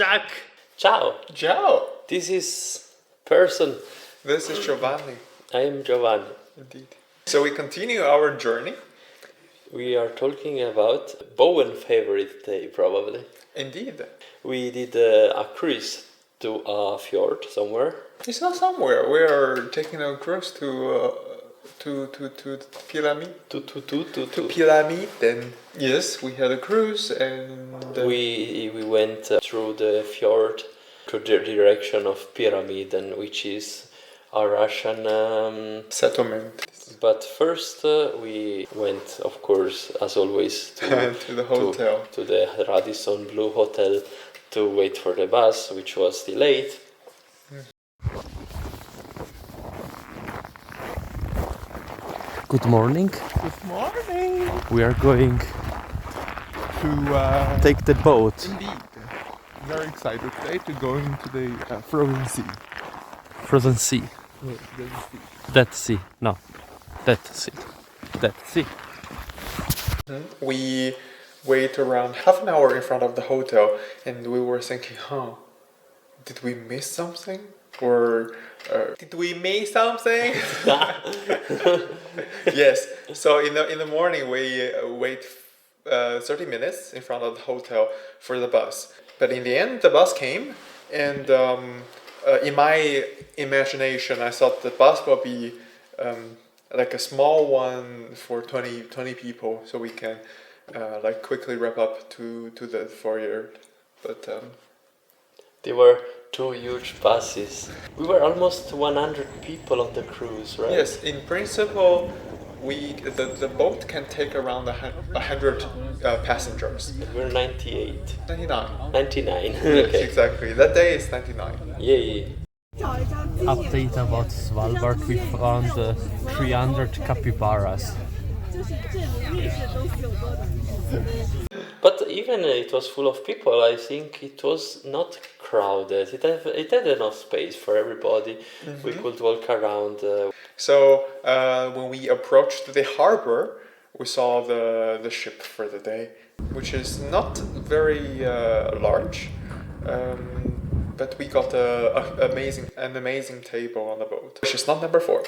Jack. Ciao. Ciao. This is person. This is Giovanni. I am Giovanni. Indeed. So we continue our journey. We are talking about Bowen's favorite day, probably. Indeed. We did a cruise to a fjord somewhere. It's not somewhere. We are taking a cruise to Pyramid. To Pyramid. And yes, we had a cruise and we went through the fjord to the direction of Pyramid, and which is a Russian settlement. But first we went, of course, as always, to the hotel. To the Radisson Blu Hotel to wait for the bus, which was delayed. Good morning. Good morning. We are going To take the boat. Indeed. Very excited today to go into the frozen sea. Frozen sea. Dead sea. No. Dead sea. Dead sea. We wait around half an hour in front of the hotel, and we were thinking, did we miss something? Or did we miss something? Yes. So in the morning we wait 30 minutes in front of the hotel for the bus. But in the end, the bus came, and in my imagination, I thought the bus will be like a small one for 20 people, so we can like quickly wrap up to the foyer. But There were two huge buses. We were almost 100 people on the cruise, right? yes, in principle, the boat can take around 100 passengers. We're 98. 99. 99. Yes, Okay. exactly. That day is 99. Yeah. Update about Svalbard. We found 300 capybaras. But even it was full of people, I think it was not crowded. It had enough space for everybody. Mm-hmm. We could walk around. So when we approached the harbor, we saw the ship for the day, which is not very large, but we got an amazing table on the boat, which is not number 4.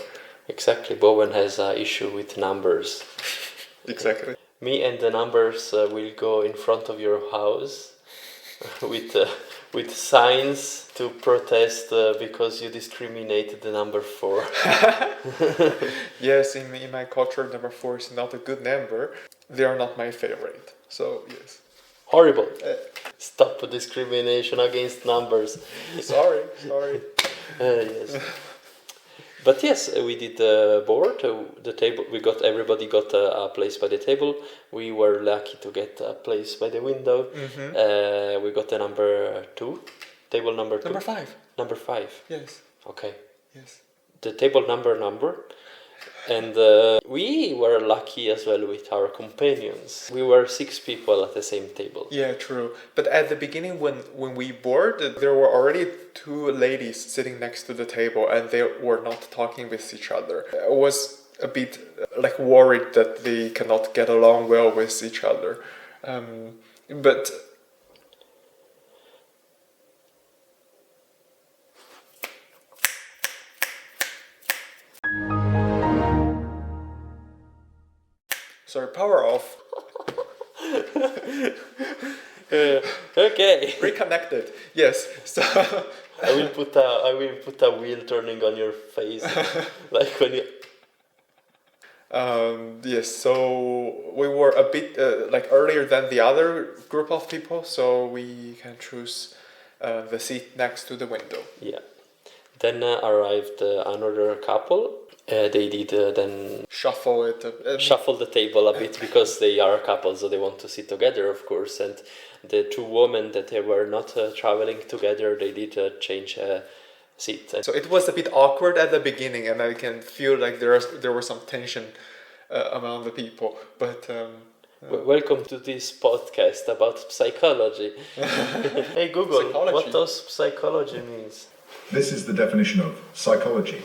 Exactly, Bowen has an issue with numbers. Exactly. Me and the numbers will go in front of your house with signs to protest because you discriminated the number 4. Yes, in my culture, number 4 is not a good number. They are not my favorite. So yes. Horrible. Stop discrimination against numbers. Sorry. Yes. But yes, we did board the table. Everybody got a place by the table. We were lucky to get a place by the window. Mm-hmm. We got the number 2, table number 2. Number 5. Number 5. Yes. Okay. Yes. The table number. And we were lucky as well with our companions. We were 6 people at the same table. Yeah, true. But at the beginning, when we boarded, there were already 2 ladies sitting next to the table, and they were not talking with each other. I was a bit like worried that they cannot get along well with each other. But sorry, power off. Okay. Reconnected. Yes. So I will put a wheel turning on your face, like when you. Yes. So we were a bit like earlier than the other group of people, so we can choose the seat next to the window. Yeah. Then arrived another couple. They did then shuffle the table a bit because they are a couple, so they want to sit together, of course. And the 2 women that they were not traveling together, they did change seat. So it was a bit awkward at the beginning, and I can feel like there was some tension among the people. But welcome to this podcast about psychology. Hey Google, what does psychology means? This is the definition of psychology.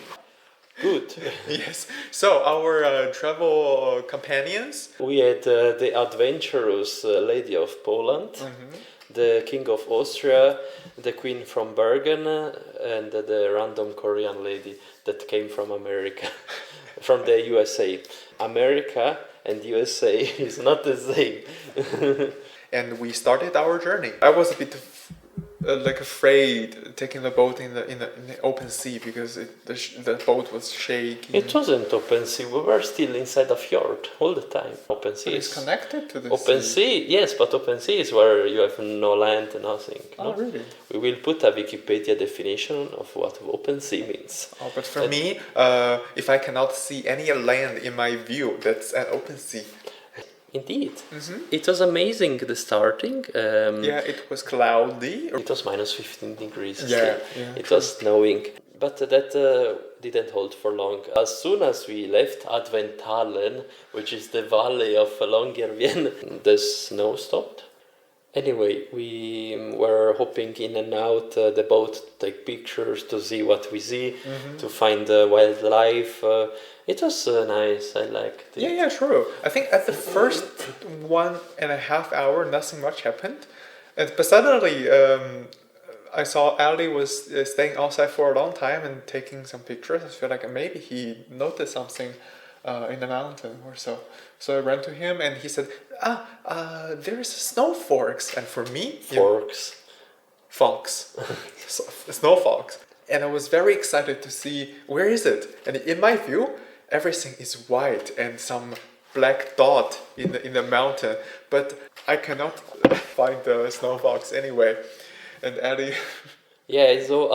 Good. Yes. So our travel companions. We had the adventurous lady of Poland, the king of Austria, the queen from Bergen, and the random Korean lady that came from America, from the USA. America and USA is not the same. And we started our journey. I was a bit like afraid taking the boat in the open sea because the boat was shaking. It wasn't open sea. We were still inside a fjord all the time. Open sea It's is connected to the open sea. sea. Yes, but open sea is where you have no land, nothing. Oh, no? really? We will put a Wikipedia definition of what open sea means. Oh, but for me, if I cannot see any land in my view, that's an open sea. Indeed. It was amazing, the starting. Yeah, it was cloudy. It was minus 15 degrees Yeah, still. yeah, It true. was snowing. But that didn't hold for long. As soon as we left Adventalen, which is the valley of Longyearbyen, the snow stopped. Anyway, we were hopping in and out the boat to take pictures, to see what we see, to find wildlife. It was nice. I liked it. Yeah, true. I think at the first 1.5 hour, nothing much happened. But suddenly, I saw Ali was staying outside for a long time and taking some pictures. I feel like maybe he noticed something in the mountain or so. So I ran to him and he said, there's snow forks. And for me, fox, snow fox. And I was very excited to see where is it. And in my view, everything is white and some black dot in the mountain. But I cannot find the snow fox anyway. And Ali. Yeah, so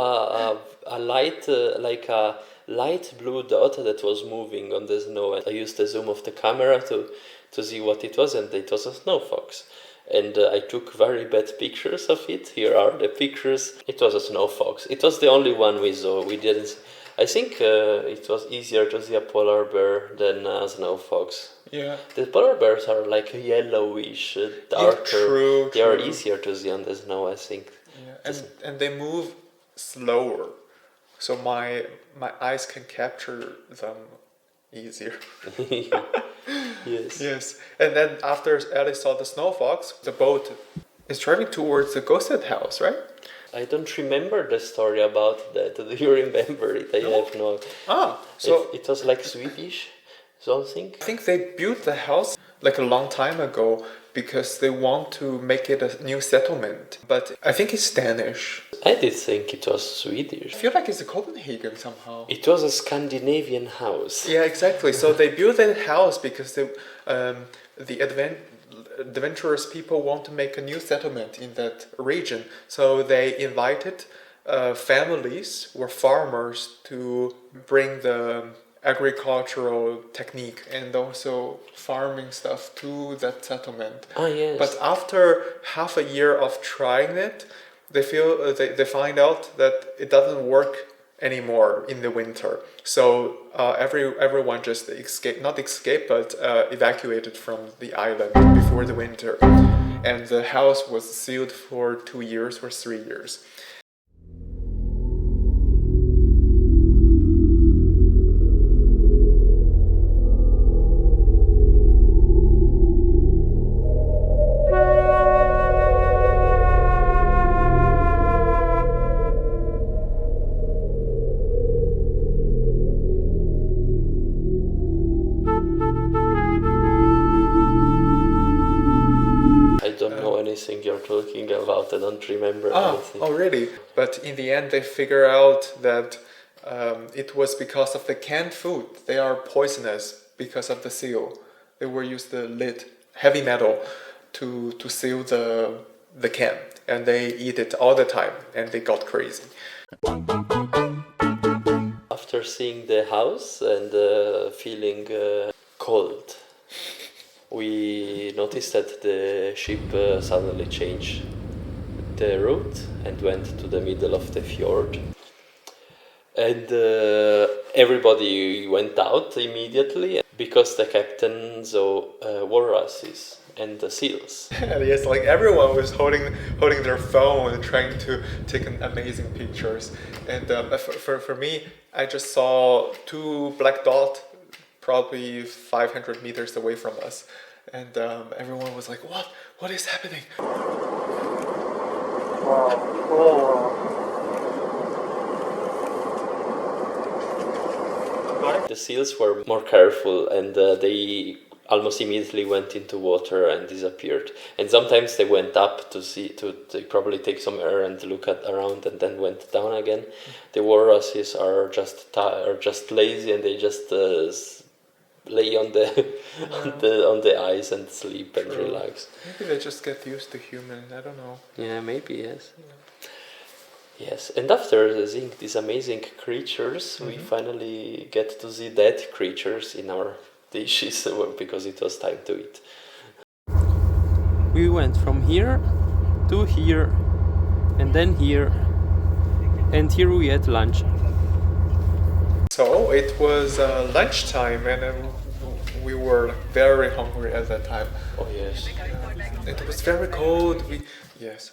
a light, like a light blue dot that was moving on the snow. And I used the zoom of the camera to see what it was, and it was a snow fox. And I took very bad pictures of it. Here are the pictures. It was a snow fox. It was the only one we saw. We didn't. I think it was easier to see a polar bear than a snow fox. Yeah. The polar bears are like yellowish, darker. True. They are easier to see on the snow, I think. Yeah. And they move slower, so my eyes can capture them easier. Yes. Yes. And then after Alice saw the snow fox, the boat is driving towards the ghosted house, right? I don't remember the story about that. Do you remember it? I have no. So it was like Swedish, something. I think they built the house like a long time ago because they want to make it a new settlement. But I think it's Danish. I did think it was Swedish. I feel like it's a Copenhagen somehow. It was a Scandinavian house. Yeah, exactly. So they built that house because the adventurous people want to make a new settlement in that region. So they invited families or farmers to bring the agricultural technique and also farming stuff to that settlement. Yes. But after half a year of trying it, they feel they find out that it doesn't work anymore in the winter. So everyone just evacuated from the island before the winter, and the house was sealed for 2 years or 3 years. Anything you're talking about, I don't remember anything. Oh, really? But in the end, they figure out that it was because of the canned food. They are poisonous because of the seal. They were used the lid, heavy metal, to seal the can, and they eat it all the time, and they got crazy. After seeing the house and feeling cold, we noticed that the ship suddenly changed the route and went to the middle of the fjord. And everybody went out immediately because the captain saw walruses and the seals. Yes, like everyone was holding their phone and trying to take amazing pictures. And for me, I just saw two black dots, probably 500 meters away from us, and everyone was like, What is happening?" The seals were more careful, and they almost immediately went into water and disappeared. And sometimes they went up to see, they probably take some air and look at around, and then went down again. The walruses are just lazy, and they just lay on the on the ice and sleep and relax. Maybe they just get used to humans. I don't know. Yeah, maybe yes. Yes, and after seeing these amazing creatures, we finally get to see dead creatures in our dishes because it was time to eat. We went from here to here, and then here, and here we had lunch. So it was lunchtime, and we were very hungry at that time. Oh yes. It was very cold.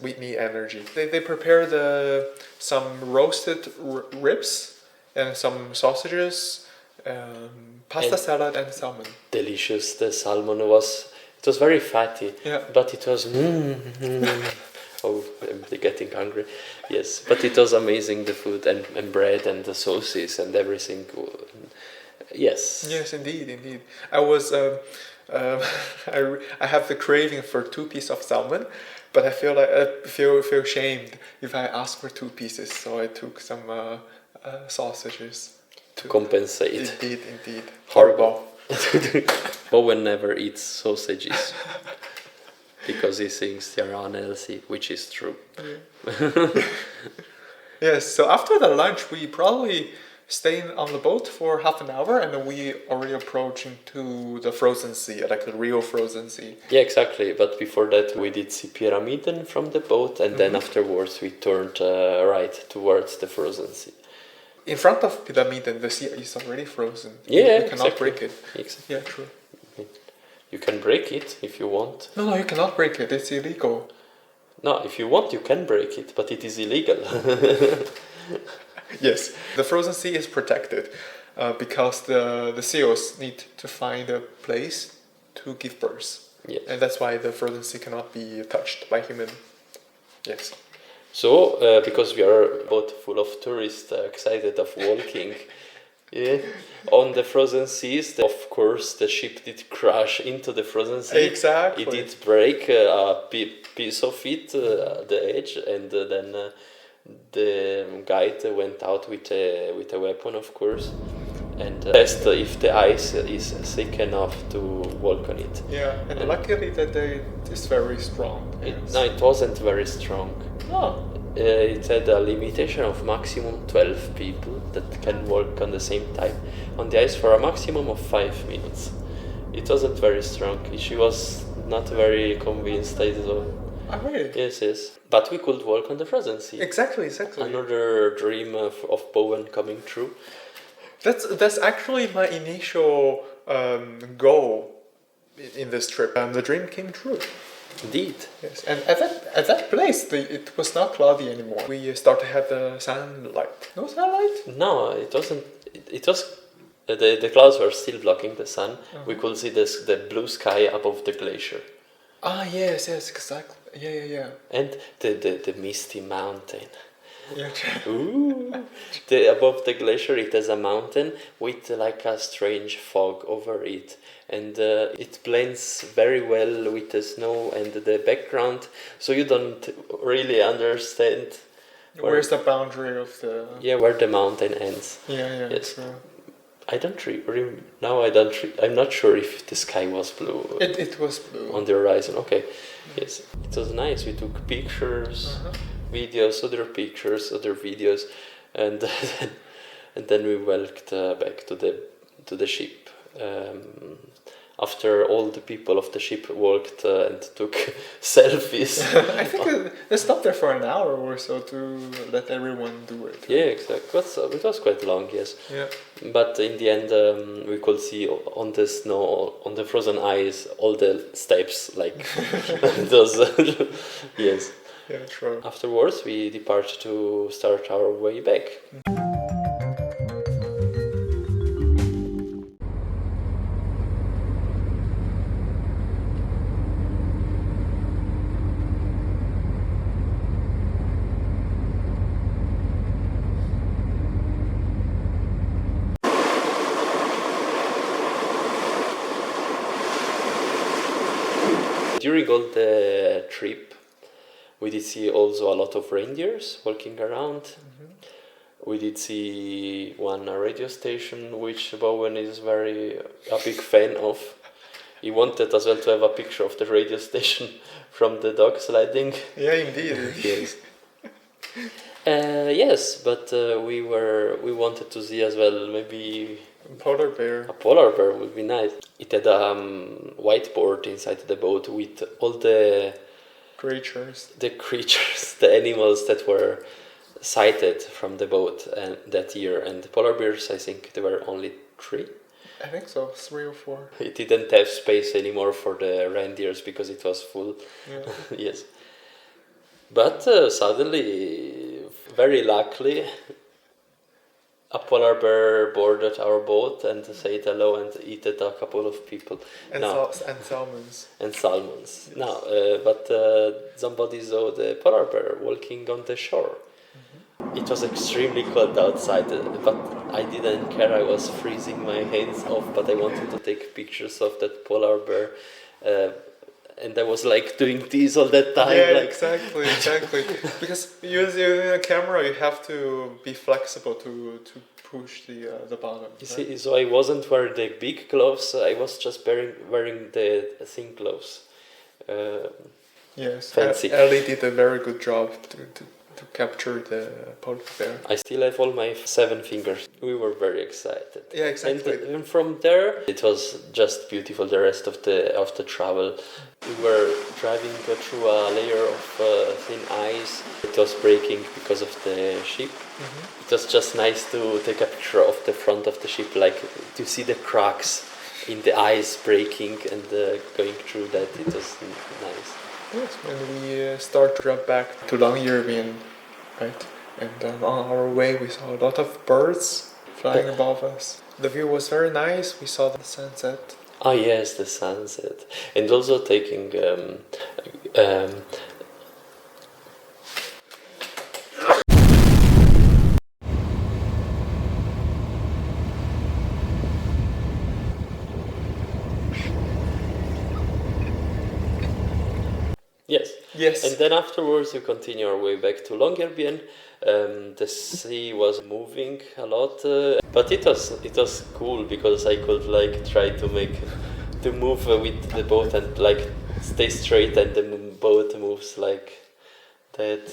We need energy. They prepared some roasted ribs and some sausages, pasta salad and salmon. Delicious. The salmon was very fatty. Yeah. But it was oh, I'm getting hungry. Yes, but it was amazing, the food and bread and the sauces and everything. Yes. Yes, indeed. I was I have the craving for 2 pieces of salmon, but I feel shamed if I ask for 2 pieces. So I took some sausages to compensate. Indeed. Horrible. Bowen never eats sausages because he thinks they're unhealthy, which is true. Yeah. Yes. So after the lunch, we probably staying on the boat for half an hour, and then we already approaching to the frozen sea, like the real frozen sea. Yeah, exactly. But before that, we did see Pyramiden from the boat, and then afterwards we turned right towards the frozen sea. In front of Pyramiden, the sea is already frozen. Yeah, you cannot break it. Exactly. Yeah, true. You can break it if you want. No, you cannot break it. It's illegal. No, if you want, you can break it, but it is illegal. Yes, the frozen sea is protected because the seals need to find a place to give birth. Yes. And that's why the frozen sea cannot be touched by human. Yes. So, because we are both full of tourists excited of walking on the frozen seas, of course the ship did crash into the frozen sea. Exactly. It did break a piece of it, the edge, and then the guide went out with a weapon, of course, and test if the ice is thick enough to walk on it. Yeah, and luckily that day is very strong. No, it wasn't very strong. Oh. It had a limitation of maximum 12 people that can walk on the same time on the ice for a maximum of 5 minutes. It wasn't very strong. She was not very convinced. Oh, really? Yes. But we could walk on the frozen sea. Exactly. Another dream of Bowen coming true. That's actually my initial goal in this trip, and the dream came true. Indeed. Yes, and at that place, it was not cloudy anymore. We started to have the sunlight. No sunlight? No, it wasn't. It was. The clouds were still blocking the sun. We could see the blue sky above the glacier. Ah, yes, exactly. Yeah. And the misty mountain. Yeah. Ooh. Above the glacier it has a mountain with like a strange fog over it, and it blends very well with the snow and the background, so you don't really understand where's the boundary of the... Yeah, where the mountain ends. Yeah, yes. True. I don't I'm not sure if the sky was blue. It was blue. On the horizon, okay. Yes, it was nice. We took pictures, videos, other pictures, other videos, and then we walked back to the ship. after all the people of the ship walked and took selfies. I think they stopped there for an hour or so to let everyone do it. Yeah, exactly. It was quite long, yes. Yeah. But in the end, we could see on the snow, on the frozen ice, all the steps, like those. Yes. Yeah, true. Afterwards, we depart to start our way back. During all the trip, we did see also a lot of reindeers walking around. We did see one radio station, which Bowen is a big fan of. He wanted as well to have a picture of the radio station from the dog sliding. Yeah, indeed. Yes. Yes, but we wanted to see as well maybe Polar bear. a polar bear would be nice. It had a whiteboard inside the boat with all the Creatures. the animals that were sighted from the boat that year. And the polar bears, I think there were only 3. I think so, 3 or 4. It didn't have space anymore for the reindeers because it was full. Yeah. Yes. But suddenly, very luckily, a polar bear boarded our boat and said hello and eated a couple of people. And, Now, and salmons. and salmons. Now, but somebody saw the polar bear walking on the shore. It was extremely cold outside, but I didn't care. I was freezing my hands off, but I wanted to take pictures of that polar bear. And I was like doing this all that time. Yeah, like, exactly. Because using a camera, you have to be flexible to push the bottom. You see, so I wasn't wearing the big gloves. I was just wearing the thin gloves. Yes, Fancy. Ellie did a very good job to capture the polar bear. I still have all my 7 fingers. We were very excited. Yeah, exactly. And from there, it was just beautiful. The rest of the travel, we were driving through a layer of thin ice. It was breaking because of the ship. It was just nice to take a picture of the front of the ship, like to see the cracks in the ice breaking and going through that. It was nice. Yes, and we start to drive back to Longyearbyen, right? And on our way, we saw a lot of birds flying above us. The view was very nice. We saw the sunset. Ah yes, the sunset, and also taking yes. Yes. And then afterwards, we continue our way back to Longyearbyen. The sea was moving a lot, but it was cool because I could like try to move with the boat and like stay straight, and the boat moves like that.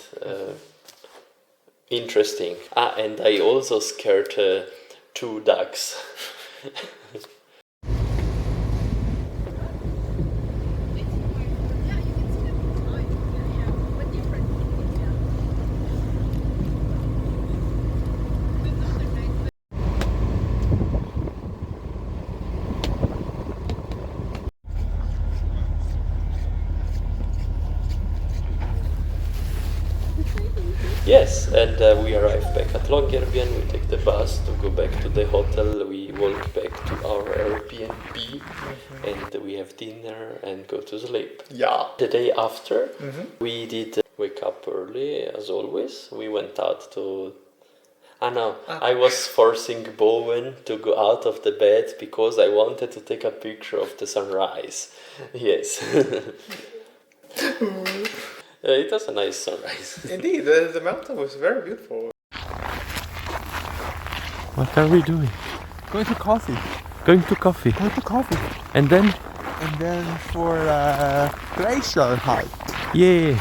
Interesting. And I also scared 2 ducks. Yes, and we arrive back at Longyearbyen. We take the bus to go back to the hotel. We walk back to our Airbnb, and we have dinner and go to sleep. Yeah. The day after, we did wake up early as always. We went out to. I was forcing Bowen to go out of the bed because I wanted to take a picture of the sunrise. Yes. It was a nice sunrise. Indeed, the mountain was very beautiful. What are we doing? Going to coffee. Going to coffee. Going to coffee. And then? And then for a glacier hike. Yeah.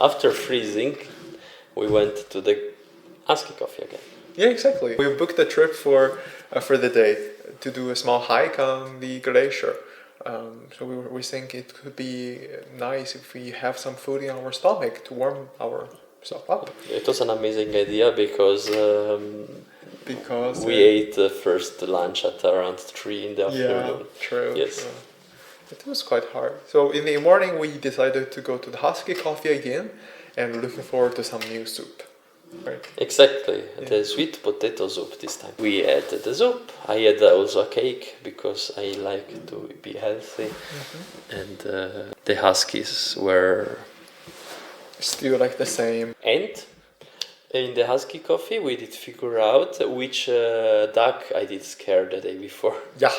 After freezing, we went to the Husky Coffee again. Yeah, exactly. We booked a trip for the day to do a small hike on the glacier. So we think it could be nice if we have some food in our stomach to warm ourselves up. It was an amazing idea because Because we ate the first lunch at around 3 in the afternoon. true. Yes. True. It was quite hard. So in the morning we decided to go to the Husky Coffee again, and looking forward to some new soup. Right. Exactly, the sweet potato soup this time. We had the soup. I had also a cake because I like to be healthy, and the Huskies were. Still like the same. And in the Husky Coffee, we did figure out which duck I did scare the day before. Yeah.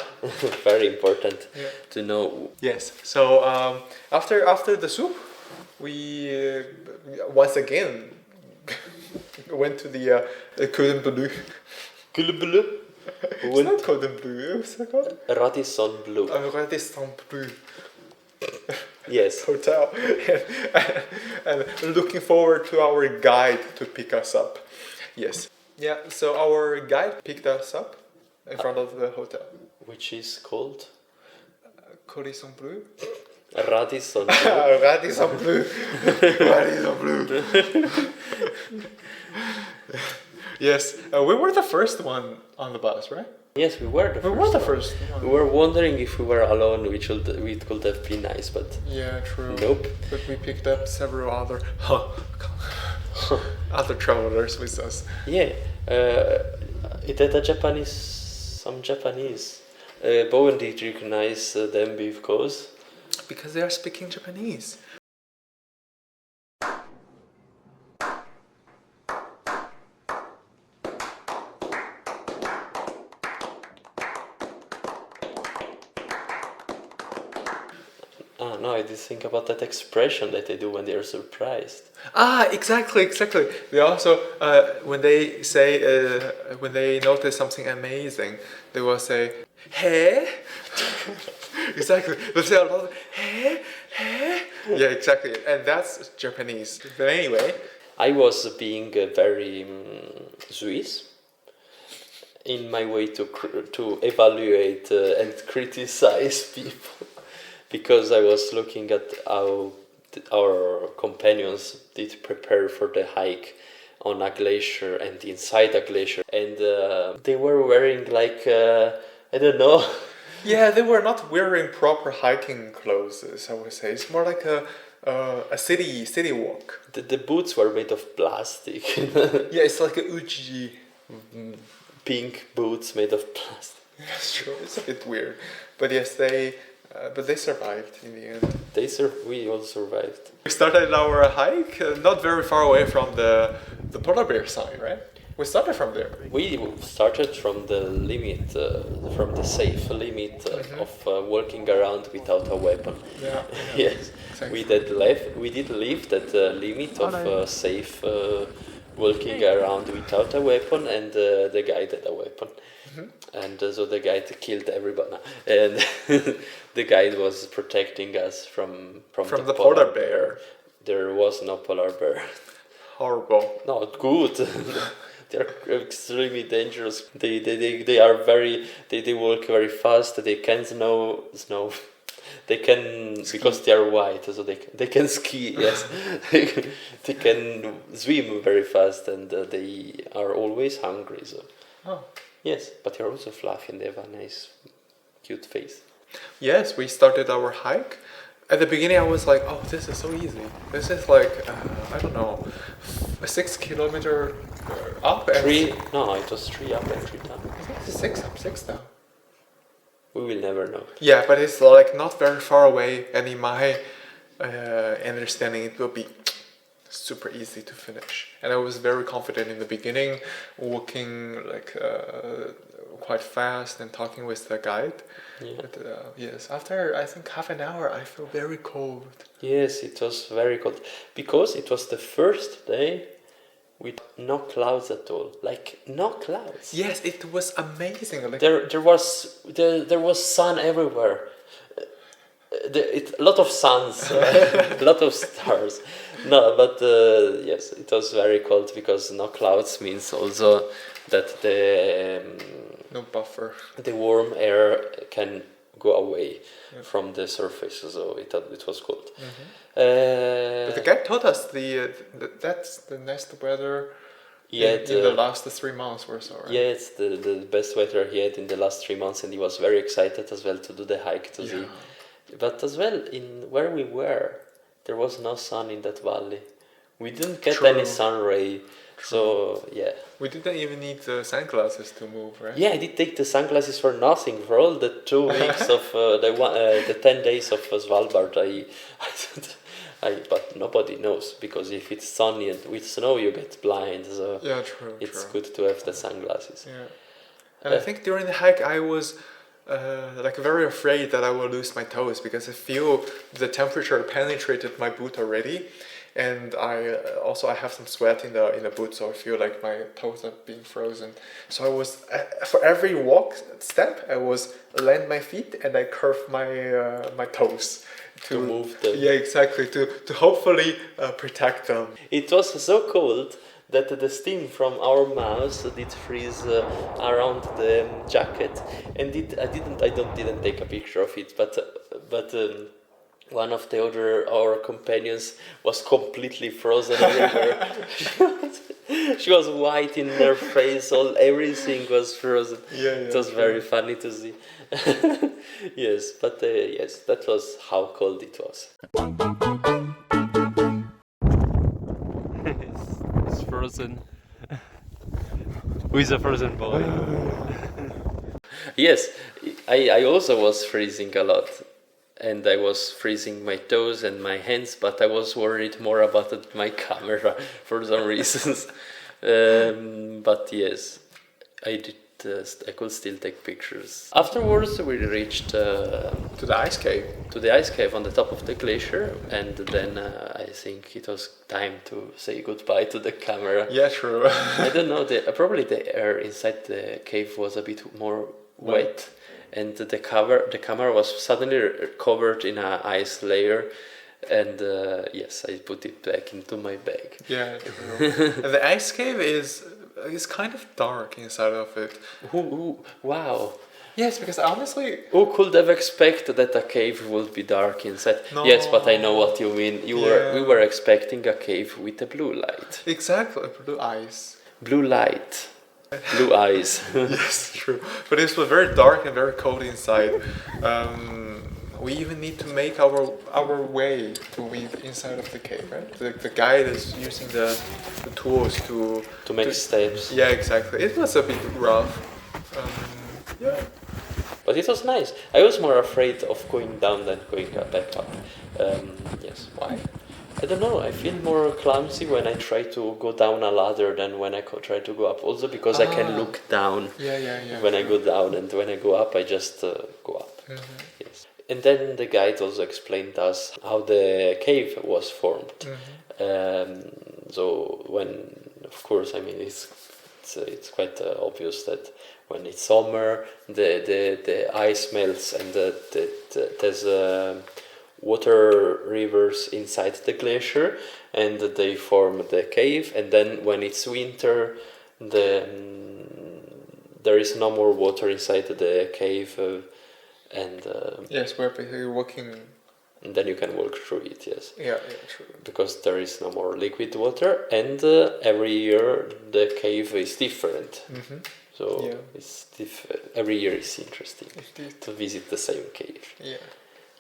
Very important to know. Yes. So after the soup, we once again went to the Cordon Bleu. It's not Cordon Bleu. What's it called? Radisson Blue. Radisson Bleu Yes. hotel, and looking forward to our guide to pick us up. Yes. Yeah. So our guide picked us up in front of the hotel. Which is called Cordon Bleu. Radisson Blue. Radisson Bleu. Radisson Bleu. Yes, we were the first one on the bus, right? Yes, we were the We first. were the one. first. We were wondering if we were alone, which it could have been nice, but Yeah, true. nope. But we picked up several other other travelers with us. Yeah, it had some Japanese. Bowen did recognize them because Because they are speaking Japanese. no, I did think about that expression that they do when they are surprised. Ah, exactly. They also, when they say, when they notice something amazing, they will say, "Hey." Exactly. They say a lot of, "Hey, hey." Yeah, exactly. And that's Japanese. But anyway, I was being very Swiss in my way to evaluate and criticize people. Because I was looking at how our companions did prepare for the hike on a glacier and inside a glacier, and they were wearing like I don't know. yeah, they were not wearing proper hiking clothes. I would say it's more like a city walk. The boots were made of plastic. Yeah, it's like a uchi. Pink boots made of plastic. That's true. It's a bit weird, but yes, but they survived in the end. We all survived. We started our hike not very far away from the polar bear sign, right? We started from there. We started from the limit, from the safe limit of walking around without a weapon. Yeah. Yes, Exactly. we did leave that limit of safe walking around without a weapon, and the guide had a weapon. And so the guide killed everybody, and the guide was protecting us from the polar bear. There was no polar bear. Horrible. No, good. They're extremely dangerous. They are very. They walk very fast. They can snow. They can ski. Because they are white, so they can ski. Yes, they can swim very fast, and they are always hungry. So. Oh. Yes, but they're also fluffy and they have a nice, cute face. Yes, we started our hike. At the beginning, I was like, "Oh, this is so easy. This is like I don't know, a 6 kilometer up and No, it was 3 up and 3 down. I think it's 6 up, 6 down. We will never know. Yeah, but it's like not very far away, and in my understanding, it will be super easy to finish. And I was very confident in the beginning, walking like quite fast and talking with the guide. Yeah. But yes, after I think half an hour, I feel very cold. Yes, it was very cold because it was the first day with no clouds at all. Like no clouds. Yes, it was amazing. Like There was sun everywhere. A lot of suns, a lot of stars. No, but yes, it was very cold because no clouds means also that No buffer. the warm air can go away from the surface, so it was cold. But the guide told us that's the nice weather in the last 3 months or so, right? Yeah, it's the best weather he had in the last 3 months, and he was very excited as well to do the hike to see. But as well, in where we were, there was no sun in that valley. We didn't get any sun ray. So yeah. We didn't even need the sunglasses to move, right? Yeah, I did take the sunglasses for nothing. For all the 2 weeks of the 10 days of Svalbard, but nobody knows, because if it's sunny and with snow, you get blind. So yeah, true. It's good to have the sunglasses. Yeah, and I think during the hike I was like very afraid that I will lose my toes, because I feel the temperature penetrated my boot already. And I have some sweat in the boot, so I feel like my toes are being frozen. So I was for every step I was land my feet and I curve my toes to move them. Yeah, exactly, to hopefully protect them. It was so cold that the steam from our mouths did freeze around the jacket, and I didn't take a picture of it, but. One of our companions was completely frozen everywhere. She was white in her face, everything was frozen. It was very funny to see. Yes, but yes, that was how cold it was. It's frozen. Who is a frozen boy? Yes, I also was freezing a lot. And I was freezing my toes and my hands, but I was worried more about my camera for some reasons. But yes, I did. I could still take pictures. Afterwards, we reached to the ice cave. To the ice cave on the top of the glacier, and then I think it was time to say goodbye to the camera. Yeah, true. I don't know. Probably the air inside the cave was a bit more wet. And the camera was suddenly covered in an ice layer, and yes, I put it back into my bag. Yeah, true. And the ice cave is kind of dark inside of it. Wow. Yes, because honestly, who could have expected that a cave would be dark inside? No. Yes, but I know what you mean. We were expecting a cave with a blue light. Exactly, blue eyes. Blue light. Blue eyes. Yes, true. But it was very dark and very cold inside. We even need to make our way inside of the cave, right? The guide is using the tools to make steps. Yeah, exactly. It was a bit rough. Yeah. But it was nice. I was more afraid of going down than going back up. Yes. Why? I don't know, I feel more clumsy when I try to go down a ladder than when I try to go up. Also because I can look down when I go down, and when I go up, I just go up. Mm-hmm. Yes. And then the guide also explained us how the cave was formed. Mm-hmm. So of course, I mean, it's quite obvious that when it's summer, the ice melts, and there's water rivers inside the glacier, and they form the cave. And then when it's winter, there is no more water inside the cave, and yes, we're basically walking. And then you can walk through it. Yes. Yeah, true. Because there is no more liquid water, and every year the cave is different. Mm-hmm. So it's every year is interesting to visit the same cave. Yeah.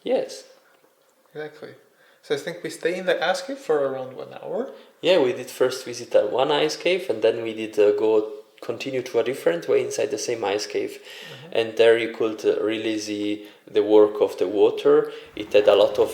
Yes. Exactly. So I think we stay in the ice cave for around 1 hour. Yeah, we did first visit one ice cave, and then we did continue to a different way inside the same ice cave. Mm-hmm. And there you could really see the work of the water. It had a lot of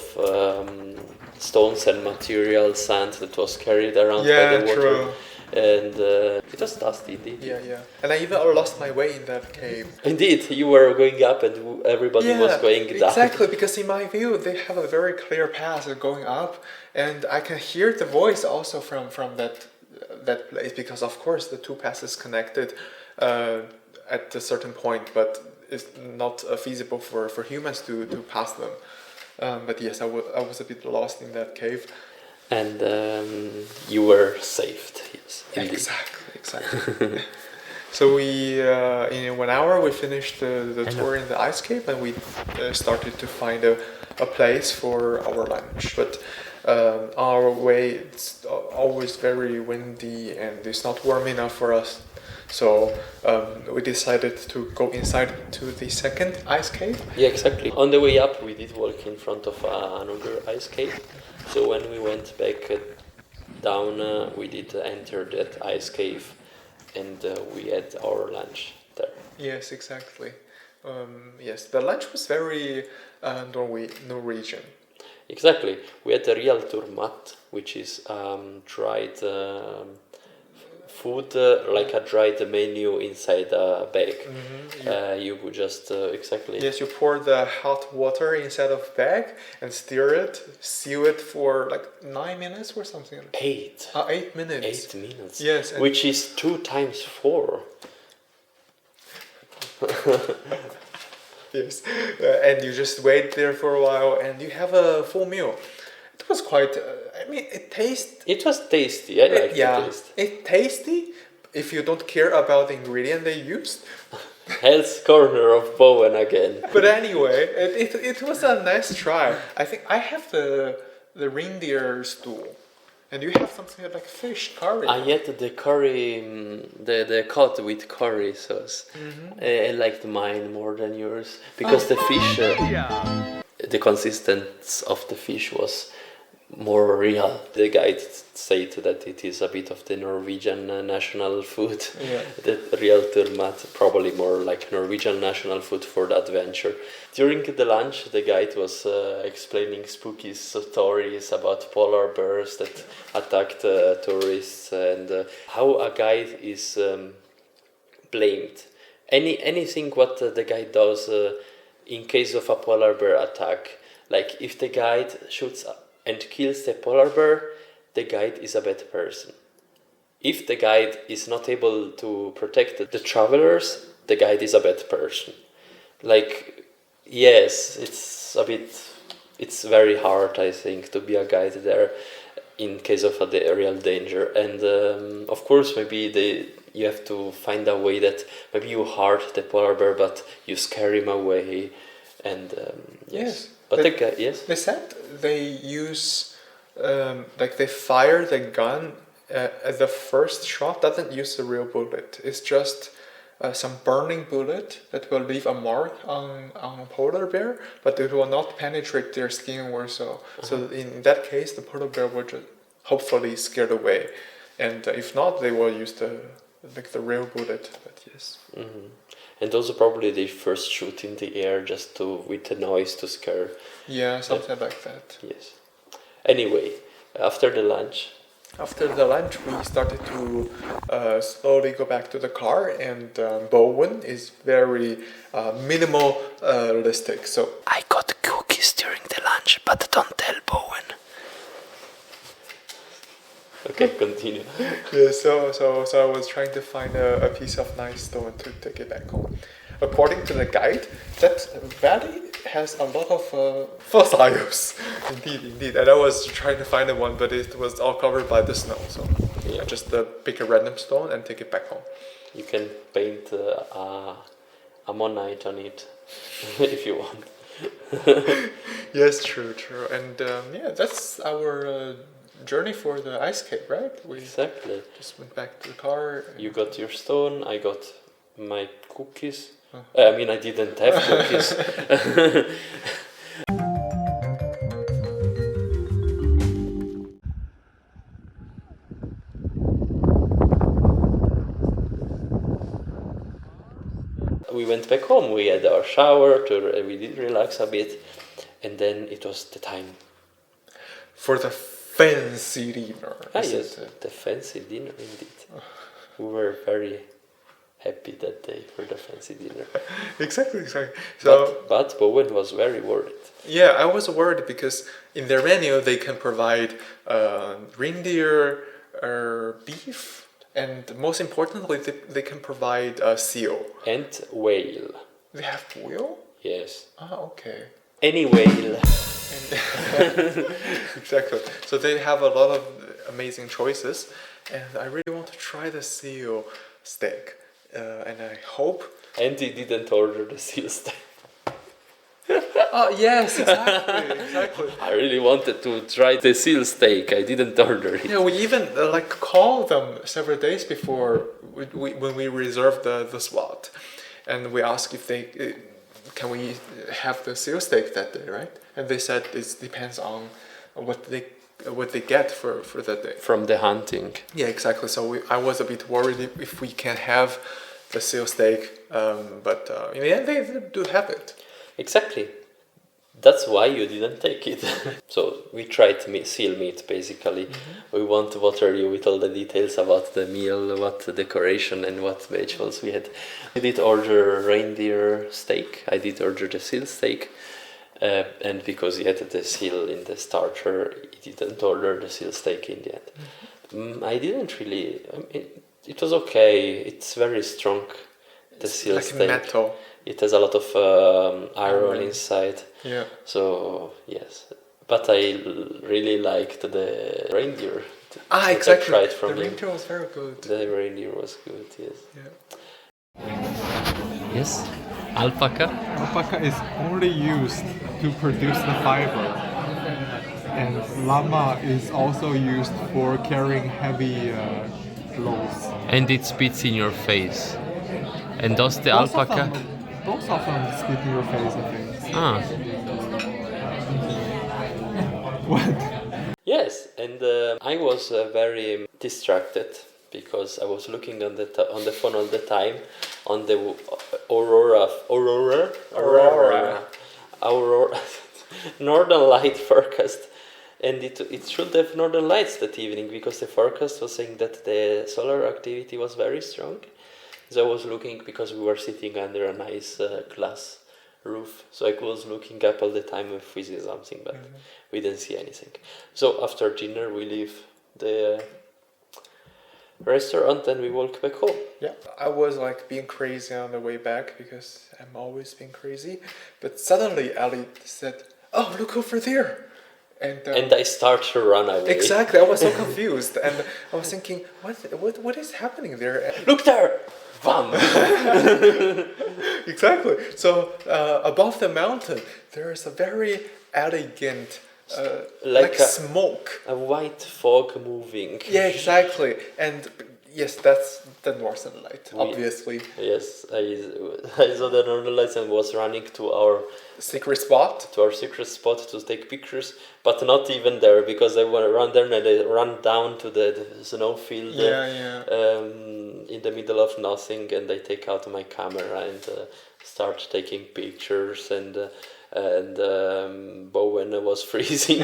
stones and material, sand that was carried around by the water. True. And it was dusty, indeed. Yeah. And I even lost my way in that cave. Indeed, you were going up and everybody was going down. Exactly, because in my view, they have a very clear path going up, and I can hear the voice also from that place, because of course the two paths connected at a certain point, but it's not feasible for humans to pass them. But yes, I was a bit lost in that cave. And you were saved. Yes, indeed. Exactly. So we, in 1 hour, we finished the tour in the ice cave, and we started to find a place for our lunch. But our way, it's always very windy, and it's not warm enough for us. So we decided to go inside to the second ice cave. Yeah, exactly. On the way up, we did walk in front of another ice cave. So when we went back down, we did enter that ice cave, and we had our lunch there. Yes, exactly. Yes, the lunch was very Norwegian. Exactly. We had a real turmat, which is dried food, like a dried menu inside a bag. You would just exactly. Yes, you pour the hot water inside of bag and stir it, seal it for like 9 minutes or something. 8. 8 minutes. 8 minutes. Yes, which is 2 times 4. Yes, and you just wait there for a while, and you have a full meal. It was quite. I mean, It was tasty. I liked the taste. It's tasty if you don't care about the ingredient they used. Health corner of Bowen again. But anyway, it was a nice try. I think I have the reindeer stool, and you have something like fish curry. I had the curry, the cod with curry sauce. I liked mine more than yours because the fish, the consistency of the fish was more real. The guide said that it is a bit of the Norwegian national food. Yeah. The real turmat, probably more like Norwegian national food for the adventure. During the lunch, the guide was explaining spooky stories about polar bears that attacked tourists, and how a guide is blamed. Anything what the guide does in case of a polar bear attack, like if the guide shoots and kills the polar bear, the guide is a bad person. If the guide is not able to protect the travelers, the guide is a bad person. Like, yes, it's very hard, I think, to be a guide there in case of a real danger. And of course, maybe you have to find a way that maybe you hurt the polar bear, but you scare him away. And yes. But the guy, yes? They said they use, like they fire the gun at the first shot, doesn't use a real bullet. It's just some burning bullet that will leave a mark on a polar bear, but it will not penetrate their skin or so. So in that case, the polar bear will just hopefully scared away. And if not, they will use the real bullet, but yes. Mm-hmm. And also probably they first shoot in the air just with the noise to scare. Yeah, something like that. Yes. Anyway, after the lunch, we started to slowly go back to the car, and Bowen is very minimalistic. So I got cookies during the lunch, but don't tell Bowen. Okay, continue. Yeah, so I was trying to find a piece of nice stone to take it back home. According to the guide, that valley has a lot of fossils. Indeed. And I was trying to find one, but it was all covered by the snow. So Yeah. I just pick a random stone and take it back home. You can paint a monite on it if you want. Yes, true. And yeah, that's our journey for the ice cave, right? We Exactly. just went back to the car. You got your stone, I got my cookies. I mean, I didn't have cookies. We went back home, we had our shower, we did relax a bit, and then it was the time. For the fancy dinner. Yes, the fancy dinner indeed. We were very happy that day for the fancy dinner. Exactly. So, but Bowen was very worried. yeah, I was worried because in their menu they can provide reindeer, beef, and most importantly they can provide seal. And whale. They have whale? Yes. Ah, okay. Any whale. Exactly. So they have a lot of amazing choices, and I really want to try the seal steak. And I hope. And he didn't order the seal steak. Oh yes, exactly, exactly. I really wanted to try the seal steak. I didn't order it. Yeah, we even like called them several days before when we reserved the slot, and we asked if they can we have the seal steak that day, right? And they said it depends on what they get for that day. From the hunting. Yeah, exactly. So I was a bit worried if we can have the seal steak, but in the end they do have it. Exactly. That's why you didn't take it. So we tried seal meat basically. We want to bother you with all the details about the meal, what decoration and what vegetables we had. We did order reindeer steak. I did order the seal steak. And because he had the seal in the starter, he didn't order the seal steak in the end. I didn't really. It was okay. It's very strong. The seal like steak. Metal. It has a lot of iron inside. Yeah. So yes, but I really liked the reindeer. Exactly. I tried from the him. reindeer was very good. The reindeer was good. Yes. Yeah. Yes. Alpaca. Alpaca is only used to produce the fiber, and llama is also used for carrying heavy loads. And it spits in your face. And does the Both alpaca? Both of them spit in your face, I think. Ah. What? Yes, and I was very distracted because I was looking on the phone all the time on the aurora northern light forecast, and it should have northern lights that evening because the forecast was saying that the solar activity was very strong. So I was looking because we were sitting under a nice glass roof, so I was looking up all the time if we see something, but we didn't see anything. So after dinner we leave the restaurant and we walk back home. Yeah, I was like being crazy on the way back because I'm always being crazy. But suddenly Ali said, "Oh, look over there," and I start to run away. Exactly, I was so confused, and I was thinking, what is happening there? Look there! Bam! Exactly. So above the mountain, there is a very elegant, like smoke. A white fog moving. Yeah, exactly. And yes, that's the northern light, obviously. Yes, I saw the northern lights and was running to our secret spot. To our secret spot to take pictures, but not even there because I want to run there and I run down to the snowfield. In the middle of nothing, and I take out my camera and start taking pictures and Bowen was freezing.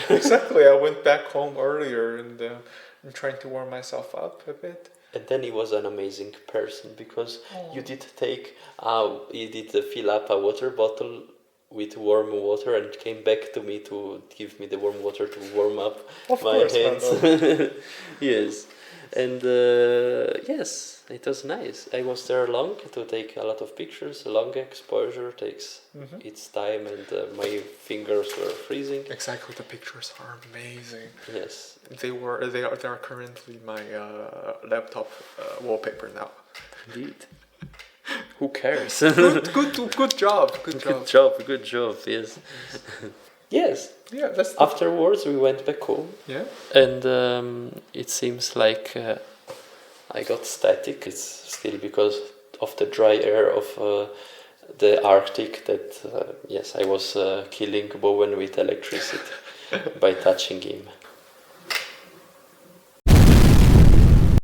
Exactly, I went back home earlier and I'm trying to warm myself up a bit. And then he was an amazing person because you did fill up a water bottle with warm water and came back to me to give me the warm water to warm up my hands. Yes. And yes, it was nice. I was there long to take a lot of pictures. A long exposure takes its time, and my fingers were freezing. Exactly, the pictures are amazing. Yes, they are currently my laptop wallpaper now. Indeed. Who cares? Good job. Good job. Yes. Yes. Yeah. Afterwards, we went back home. Yeah. And it seems like I got static. It's still because of the dry air of the Arctic that yes, I was killing Bowen with electricity by touching him.